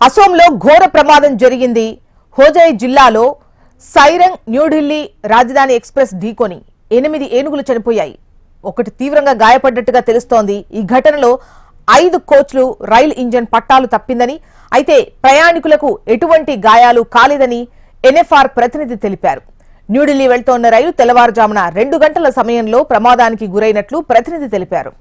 అసోంలో ఘోర ప్రమాదం జరిగింది. హోజాయ్ జిల్లాలో సైరంగ్ న్యూఢిల్లీ రాజధాని ఎక్స్ప్రెస్ ఢీకొని 8 ఏనుగులు చనిపోయాయి. ఒకటి తీవ్రంగా గాయపడ్డట్టుగా తెలుస్తోంది. ఈ ఘటనలో 5 కోచ్లు రైలు ఇంజన్ పట్టాలు తప్పిందని, అయితే ప్రయాణికులకు ఎటువంటి గాయాలు కాలేదని ఎన్ఎఫ్ఆర్ ప్రతినిధి తెలిపారు. న్యూఢిల్లీ వెళ్తోన్న రైలు తెల్లవారుజామున 2 గంటల సమయంలో ప్రమాదానికి గురైనట్లు ప్రతినిధి తెలిపారు.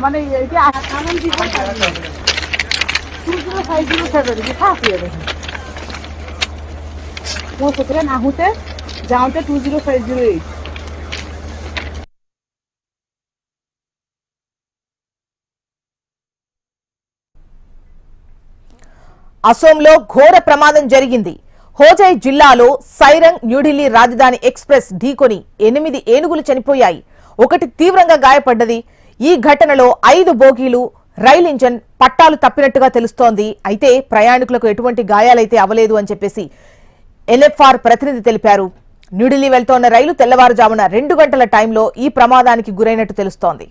মানে এটা আনন্দ জীবন 20507 लिखा है वो सोचले ना होते जाऊंते 20508 అసోంలో ఘోర ప్రమాదం జరిగింది. హోజాయ్ జిల్లాలో సైరంగ్ న్యూఢిల్లీ రాజధాని ఎక్స్ప్రెస్ ఢీకొని 8 ఏనుగులు చనిపోయాయి. ఒకటి తీవ్రంగా గాయపడ్డది. ఈ ఘటనలో 5 బోగీలు రైలు ఇంజన్ పట్టాలు తప్పినట్టుగా తెలుస్తోంది. అయితే ప్రయాణికులకు ఎటువంటి గాయాలైతే అవలేదు అని చెప్పేసి ఎన్ఎఫ్ఆర్ ప్రతినిధి తెలిపారు. న్యూఢిల్లీ వెళ్తోన్న రైలు తెల్లవారుజామున 2 గంటల టైంలో ఈ ప్రమాదానికి గురైనట్టు తెలుస్తోంది.